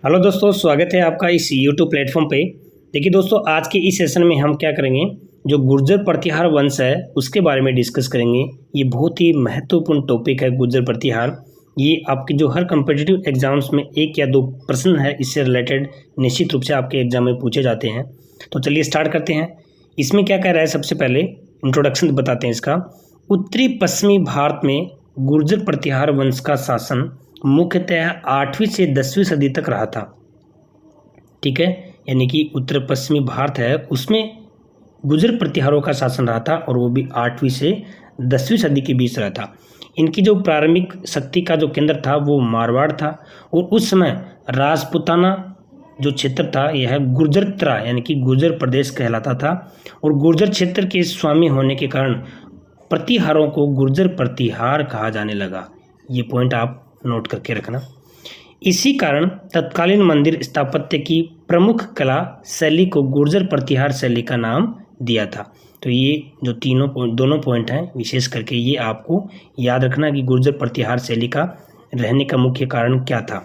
Hello दोस्तों, स्वागत है आपका इस यूट्यूब प्लेटफॉर्म पे। देखिए दोस्तों, आज के इस सेशन में हम क्या करेंगे, जो गुर्जर प्रतिहार वंश है उसके बारे में डिस्कस करेंगे। ये बहुत ही महत्वपूर्ण टॉपिक है गुर्जर प्रतिहार। ये आपके जो हर कम्पिटिटिव एग्जाम्स में एक या दो प्रश्न है इससे रिलेटेड निश्चित रूप से आपके एग्जाम में पूछे जाते हैं। तो चलिए स्टार्ट करते हैं। इसमें क्या कह रहा है, सबसे पहले इंट्रोडक्शन बताते हैं इसका। उत्तरी पश्चिमी भारत में गुर्जर प्रतिहार वंश का शासन मुख्यतः 8वीं से 10वीं सदी तक रहा था। ठीक है, यानी कि उत्तर पश्चिमी भारत है उसमें गुर्जर प्रतिहारों का शासन रहा था और वो भी 8वीं से 10वीं सदी के बीच रहा था। इनकी जो प्रारंभिक शक्ति का जो केंद्र था वो मारवाड़ था और उस समय राजपूताना जो क्षेत्र था यह गुर्जरत्रा यानी कि गुर्जर प्रदेश कहलाता था। और गुर्जर क्षेत्र के स्वामी होने के कारण प्रतिहारों को गुर्जर प्रतिहार कहा जाने लगा। ये पॉइंट आप नोट करके रखना। इसी कारण तत्कालीन मंदिर स्थापत्य की प्रमुख कला शैली को गुर्जर प्रतिहार शैली का नाम दिया था। तो ये जो दोनों पॉइंट हैं विशेष करके ये आपको याद रखना कि गुर्जर प्रतिहार शैली का रहने का मुख्य कारण क्या था।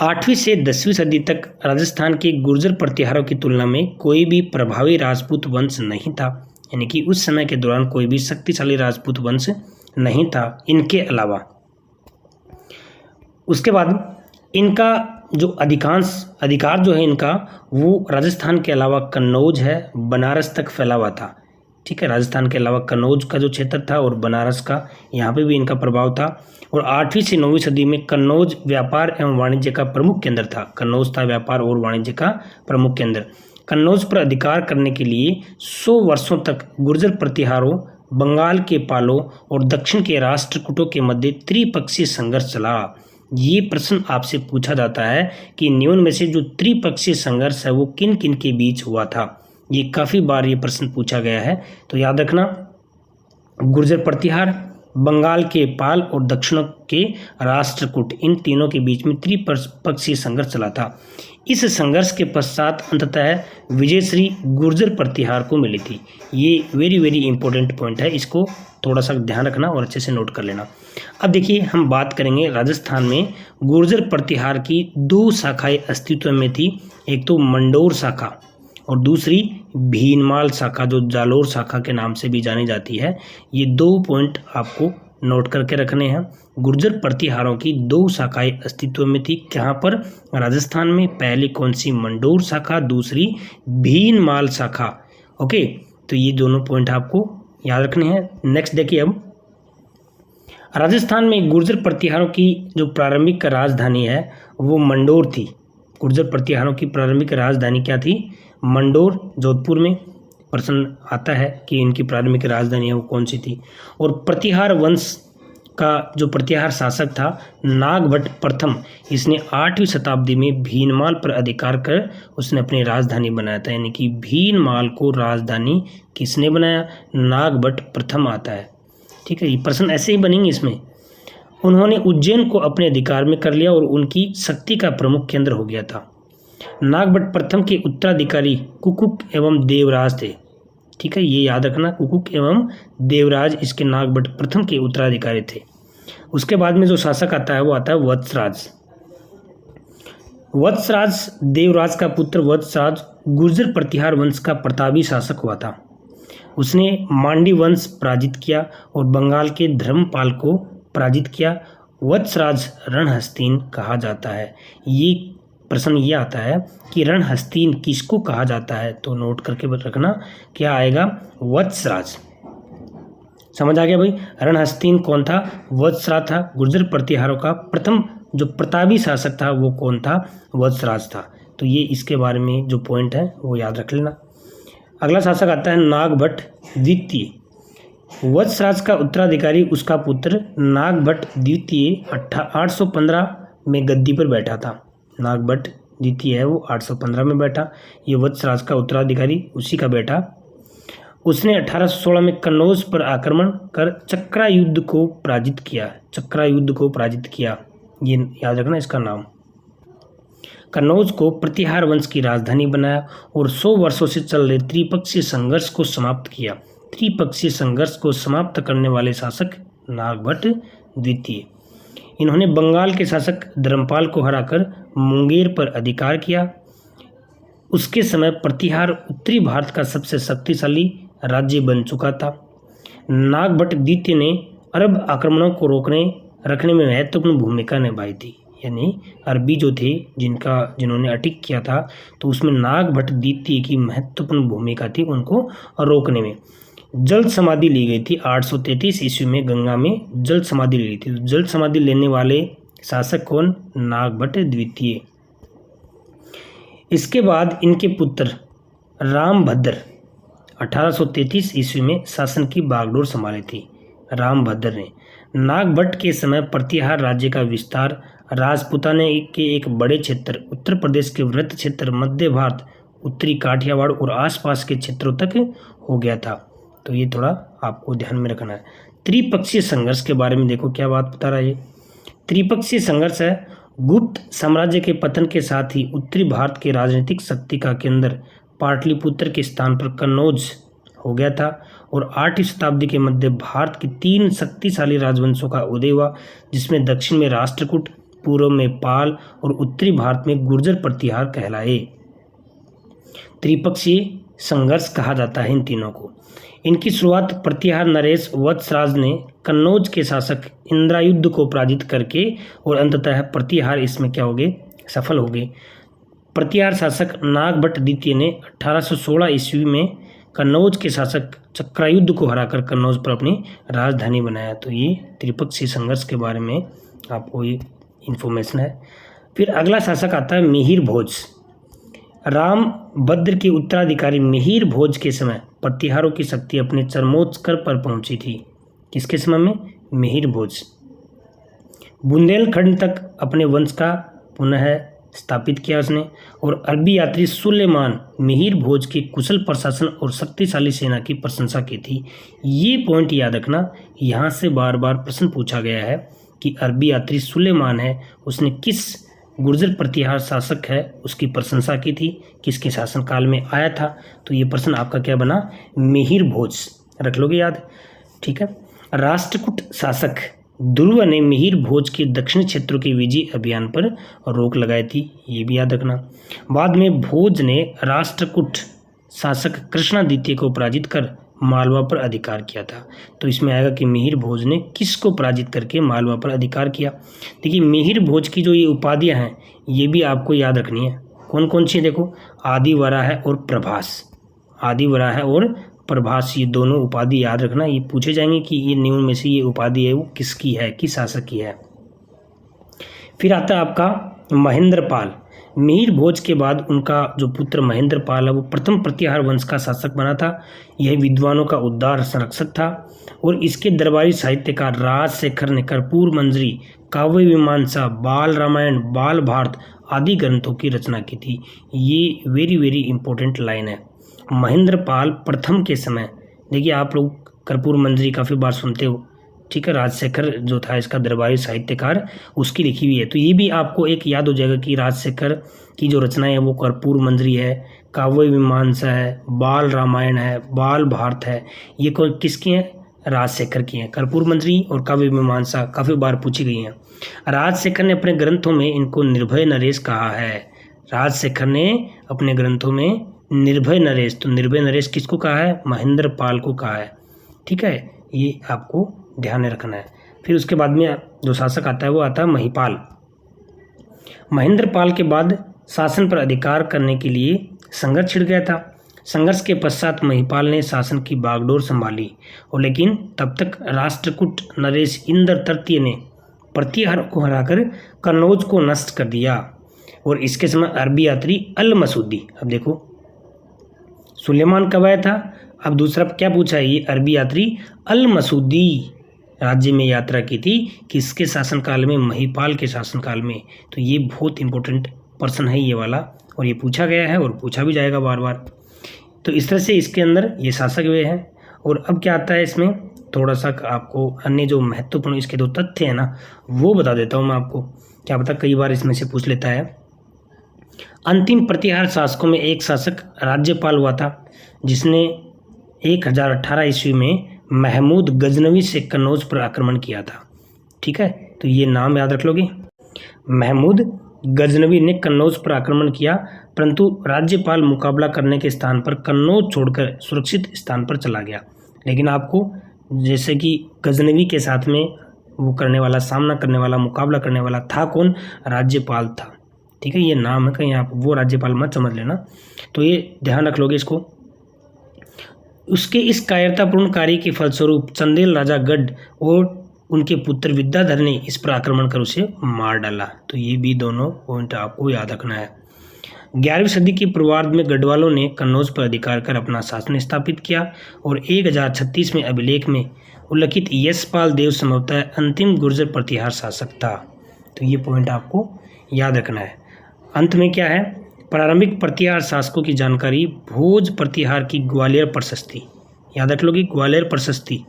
8वीं से 10वीं सदी तक राजस्थान के गुर्जर प्रतिहारों की तुलना में कोई भी प्रभावी राजपूत वंश नहीं था, यानी कि उस समय के दौरान कोई भी शक्तिशाली राजपूत वंश नहीं था इनके अलावा। उसके बाद इनका जो अधिकार जो है इनका वो राजस्थान के अलावा कन्नौज है, बनारस तक फैला हुआ था। ठीक है, राजस्थान के अलावा कन्नौज का जो क्षेत्र था और बनारस का यहाँ पे भी इनका प्रभाव था। और 8वीं से 9वीं सदी में कन्नौज व्यापार एवं वाणिज्य का प्रमुख केंद्र था। कन्नौज था व्यापार और वाणिज्य का प्रमुख केंद्र। कन्नौज पर अधिकार करने के लिए 100 वर्षों तक गुर्जर प्रतिहारों, बंगाल के पालों और दक्षिण के राष्ट्रकूटों के मध्य त्रिपक्षीय संघर्ष चला। ये प्रश्न आपसे पूछा जाता है कि निम्न में से जो त्रिपक्षीय संघर्ष है वो किन किन के बीच हुआ था। ये काफ़ी बार ये प्रश्न पूछा गया है, तो याद रखना गुर्जर प्रतिहार, बंगाल के पाल और दक्षिण के राष्ट्रकूट, इन तीनों के बीच में त्रिपक्षीय संघर्ष चला था। इस संघर्ष के पश्चात अंततः विजयश्री गुर्जर प्रतिहार को मिली थी। ये वेरी इंपॉर्टेंट पॉइंट है, इसको थोड़ा सा ध्यान रखना और अच्छे से नोट कर लेना। अब देखिए हम बात करेंगे राजस्थान में गुर्जर प्रतिहार की 2 शाखाएं अस्तित्व में थी। एक तो मंडोर शाखा और दूसरी भीनमाल शाखा जो जालोर शाखा के नाम से भी जानी जाती है। ये 2 पॉइंट आपको नोट करके रखने हैं। गुर्जर प्रतिहारों की 2 शाखाएं अस्तित्व में थी। कहाँ पर? राजस्थान में। पहली कौन सी? मंडोर शाखा, दूसरी भीनमाल शाखा। ओके, तो ये दोनों पॉइंट आपको याद रखने हैं। नेक्स्ट देखिए, अब राजस्थान में गुर्जर प्रतिहारों की जो प्रारंभिक राजधानी है वो मंडोर थी। गुर्जर प्रतिहारों की प्रारंभिक राजधानी क्या थी? मंडोर। जोधपुर में प्रश्न आता है कि इनकी प्रारंभिक राजधानी है वो कौन सी थी। और प्रतिहार वंश का जो प्रतिहार शासक था नागभट्ट प्रथम, इसने 8वीं शताब्दी में भीनमाल पर अधिकार कर उसने अपनी राजधानी बनाया था। यानी कि भीनमाल को राजधानी किसने बनाया? नागभट्ट प्रथम आता है। ठीक है, ये प्रश्न ऐसे ही बनेंगे इसमें। उन्होंने उज्जैन को अपने अधिकार में कर लिया और उनकी शक्ति का प्रमुख केंद्र हो गया था। नागभट्ट प्रथम के उत्तराधिकारी कुकुक एवं देवराज थे। ठीक है, ये याद रखना, कुकुक एवं देवराज इसके नागभट्ट प्रथम के उत्तराधिकारी थे। उसके बाद में जो शासक आता है वो आता है वत्सराज। वत्सराज देवराज का पुत्र वत्सराज गुर्जर प्रतिहार वंश का प्रतापी शासक हुआ था। उसने मांडी वंश पराजित किया और बंगाल के धर्मपाल को पराजित किया। वत्सराज रणहस्तीन कहा जाता है। ये प्रश्न ये आता है कि रणहस्तीन किसको कहा जाता है, तो नोट करके रखना क्या आएगा? वत्सराज। समझ आ गया भाई? रणहस्तीन कौन था? वत्सराज था। गुर्जर प्रतिहारों का प्रथम जो प्रतापी शासक था वो कौन था? वत्सराज था। तो ये इसके बारे में जो पॉइंट है वो याद रख लेना। अगला शासक आता है नागभट्ट द्वितीय। वत्सराज का उत्तराधिकारी उसका पुत्र नागभट्ट द्वितीय 815 में गद्दी पर बैठा था। नागभट्ट द्वितीय है वो 815 में बैठा। ये वत्सराज का उत्तराधिकारी उसी का बेटा। उसने 1816 में कन्नौज पर आक्रमण कर चक्रा युद्ध को पराजित किया। चक्रा युद्ध को पराजित किया, ये याद रखना इसका नाम। कन्नौज को प्रतिहार वंश की राजधानी बनाया और 100 वर्षों से चल रहे त्रिपक्षीय संघर्ष को समाप्त किया। त्रिपक्षीय संघर्ष को समाप्त करने वाले शासक नागभट्ट द्वितीय। इन्होंने बंगाल के शासक धर्मपाल को हराकर मुंगेर पर अधिकार किया। उसके समय प्रतिहार उत्तरी भारत का सबसे शक्तिशाली राज्य बन चुका था। नागभट्ट द्वितीय ने अरब आक्रमणों को रखने में महत्वपूर्ण भूमिका निभाई थी। यानी अरबी जो थे जिन्होंने अटैक किया था, तो उसमें नागभट्ट द्वितीय की महत्वपूर्ण भूमिका थी उनको रोकने में। जल समाधि ली गई थी 833 ईस्वी में, गंगा में जल समाधि ली थी। जल समाधि लेने वाले शासक कौन? नागभट्ट द्वितीय। इसके बाद इनके पुत्र रामभद्र 1833 ईस्वी में शासन की बागडोर संभाली थी। रामभद्र ने नागभट्ट के समय प्रतिहार राज्य का विस्तार राजपूताने के एक बड़े क्षेत्र उत्तर प्रदेश के वृत्त क्षेत्र, मध्य भारत, उत्तरी काठियावाड़ और आसपास के क्षेत्रों तक हो गया था। तो ये थोड़ा आपको ध्यान में रखना है। त्रिपक्षीय संघर्ष के बारे में देखो क्या बात बता रहा है ये। त्रिपक्षीय संघर्ष है गुप्त साम्राज्य के पतन के साथ ही उत्तरी भारत के राजनीतिक शक्ति का केंद्र पाटलिपुत्र के स्थान पर कन्नौज हो गया था और 8वीं शताब्दी के मध्य भारत की 3 शक्तिशाली राजवंशों का उदय हुआ, जिसमें दक्षिण में राष्ट्रकूट, पूर्व में पाल और उत्तरी भारत में गुर्जर प्रतिहार कहलाए। त्रिपक्षीय संघर्ष कहा जाता है इन तीनों को। इनकी शुरुआत प्रतिहार नरेश वत्सराज ने कन्नौज के शासक इंद्रायुध को पराजित करके और अंततः प्रतिहार इसमें क्या हो गए? सफल हो गए। प्रतिहार शासक नागभट्ट द्वितीय ने 1816 ईस्वी में कन्नौज के शासक चक्रायुध को हराकर कन्नौज पर अपनी राजधानी बनाया। तो ये त्रिपक्षीय संघर्ष के बारे में आपको ये इन्फॉर्मेशन है। फिर अगला शासक आता है मिहिर भोज। रामभद्र के उत्तराधिकारी मिहिर भोज के समय प्रतिहारों की शक्ति अपने चरमोच्च पर पहुंची थी। किसके समय में? मिहिर भोज। बुंदेलखंड तक अपने वंश का पुनः स्थापित किया उसने और अरबी यात्री सुलेमान मिहिर भोज के कुशल प्रशासन और शक्तिशाली सेना की प्रशंसा की थी। ये पॉइंट याद रखना, यहाँ से बार बार प्रश्न पूछा गया है कि अरबी यात्री सुलेमान है, उसने किस गुर्जर प्रतिहार शासक है उसकी प्रशंसा की थी, किसके शासनकाल में आया था। तो ये प्रश्न आपका क्या बना? मिहिर भोज। रख लोगे याद, ठीक है। राष्ट्रकूट शासक ध्रुव ने मिहिर भोज के दक्षिण क्षेत्रों के विजय अभियान पर रोक लगाई थी, ये भी याद रखना। बाद में भोज ने राष्ट्रकूट शासक कृष्णादित्य को पराजित कर मालवा पर अधिकार किया था। तो इसमें आएगा कि मिहिर भोज ने किसको पराजित करके मालवा पर अधिकार किया। देखिए मिहिर भोज की जो ये उपाधियां हैं ये भी आपको याद रखनी है। कौन कौन सी? देखो आदिवराह है और प्रभास। आदिवराह है और प्रभास, ये दोनों उपाधि याद रखना। ये पूछे जाएंगे कि ये निम्न में से ये उपाधि है वो किसकी है, किस शासक की है। फिर आता है आपका महेंद्रपाल। मिहिर भोज के बाद उनका जो पुत्र महेंद्रपाल है वो प्रथम प्रतिहार वंश का शासक बना था। यह विद्वानों का उदार संरक्षक था और इसके दरबारी साहित्यकार राजशेखर ने कर्पूर मंजरी, काव्य मीमांसा, बाल रामायण, बाल भारत आदि ग्रंथों की रचना की थी। ये वेरी वेरी इंपॉर्टेंट लाइन है। महेंद्रपाल प्रथम के समय, देखिए आप लोग कर्पूर मंजरी काफ़ी बार सुनते हो, ठीक है। राजशेखर जो था इसका दरबारी साहित्यकार, उसकी लिखी हुई है। तो ये भी आपको एक याद हो जाएगा कि राजशेखर की जो रचना है वो कर्पूर मंजरी है, काव्य मीमांसा है, बाल रामायण है, बाल भारत है। ये किसकी हैं? राजशेखर की हैं। कर्पूर मंजरी और काव्य मीमांसा काफ़ी बार पूछी गई हैं। राजशेखर ने अपने ग्रंथों में इनको निर्भय नरेश कहा है। राजशेखर ने अपने ग्रंथों में निर्भय नरेश, तो निर्भय नरेश किसको कहा है? महेंद्रपाल को कहा है, ठीक है। ये आपको ध्यान में रखना है। फिर उसके बाद में जो शासक आता है वो आता है महिपाल। महेंद्रपाल के बाद शासन पर अधिकार करने के लिए संघर्ष छिड़ गया था। संघर्ष के पश्चात महिपाल ने शासन की बागडोर संभाली और लेकिन तब तक राष्ट्रकूट नरेश इंद्र तृतीय ने प्रतिहार को हराकर कन्नौज को नष्ट कर दिया और इसके समय अरबी यात्री अल मसूदी, अब देखो सुलेमान कब आया था, अब दूसरा क्या पूछा है, ये अरबी यात्री अल मसूदी राज्य में यात्रा की थी। किसके शासनकाल में? महिपाल के शासनकाल में। तो ये बहुत इंपॉर्टेंट प्रश्न है ये वाला, और ये पूछा गया है और पूछा भी जाएगा बार बार। तो इस तरह से इसके अंदर ये शासक हुए हैं। और अब क्या आता है इसमें, थोड़ा सा आपको अन्य जो महत्वपूर्ण इसके दो तथ्य हैं ना वो बता देता हूँ मैं आपको, क्या पता कई बार इसमें से पूछ लेता है। अंतिम प्रतिहार शासकों में एक शासक राज्यपाल हुआ था जिसने 1018 ईस्वी में महमूद गजनवी से कन्नौज पर आक्रमण किया था, ठीक है। तो ये नाम याद रख लोगे। महमूद गजनवी ने कन्नौज पर आक्रमण किया, परंतु राज्यपाल मुकाबला करने के स्थान पर कन्नौज छोड़कर सुरक्षित स्थान पर चला गया। लेकिन आपको जैसे कि गजनवी के साथ में वो करने वाला, सामना करने वाला, मुकाबला करने वाला था कौन? राज्यपाल था। ठीक है, ये नाम है, कहीं आप वो राज्यपाल मत समझ लेना, तो ये ध्यान रख लोगे इसको। उसके इस कायरतापूर्ण कार्य के फलस्वरूप चंदेल राजा गढ़ और उनके पुत्र विद्याधर ने इस पर आक्रमण कर उसे मार डाला। तो ये भी दोनों पॉइंट आपको याद रखना है। 11वीं सदी के पूर्वार्ध में गढ़वालों ने कन्नौज पर अधिकार कर अपना शासन स्थापित किया और 1036 में अभिलेख में उल्लिखित यशपाल देव संभवतः अंतिम गुर्जर प्रतिहार शासक था। तो ये पॉइंट आपको याद रखना है। अंत में क्या है? प्रारंभिक प्रतिहार शासकों की जानकारी, भोज प्रतिहार की ग्वालियर प्रशस्ति, याद रख लोगे ग्वालियर प्रशस्ति।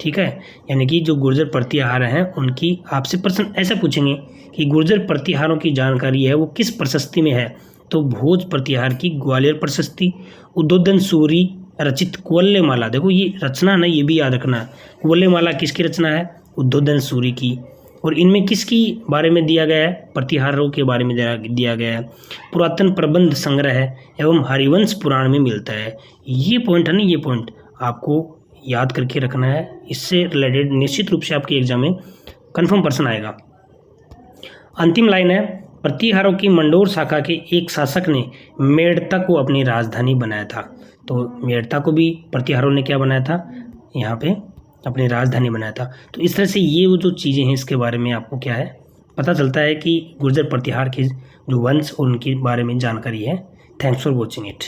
ठीक है, यानी कि जो गुर्जर प्रतिहार हैं उनकी आपसे प्रश्न ऐसा पूछेंगे कि गुर्जर प्रतिहारों की जानकारी है वो किस प्रशस्ति में है, तो भोज प्रतिहार की ग्वालियर प्रशस्ति। उद्बोधन सूरी रचित कुवल्यमाला, देखो ये रचना ना, ये भी याद रखना है। कुवल्यमाला किसकी रचना है? उद्बोधन सूरी की। और इनमें किसकी बारे में दिया गया है? प्रतिहारों के बारे में दिया गया है। पुरातन प्रबंध संग्रह है एवं हरिवंश पुराण में मिलता है। ये पॉइंट है ना, ये पॉइंट आपको याद करके रखना है। इससे रिलेटेड निश्चित रूप से आपके एग्जाम में कन्फर्म प्रश्न आएगा। अंतिम लाइन है, प्रतिहारों की मंडोर शाखा के एक शासक ने मेड़ता को अपनी राजधानी बनाया था। तो मेड़ता को भी प्रतिहारों ने क्या बनाया था? यहाँ पे अपनी राजधानी बनाया था। तो इस तरह से ये वो जो चीज़ें हैं इसके बारे में आपको क्या है पता चलता है कि गुर्जर प्रतिहार के जो वंश और उनके बारे में जानकारी है। Thanks for watching it.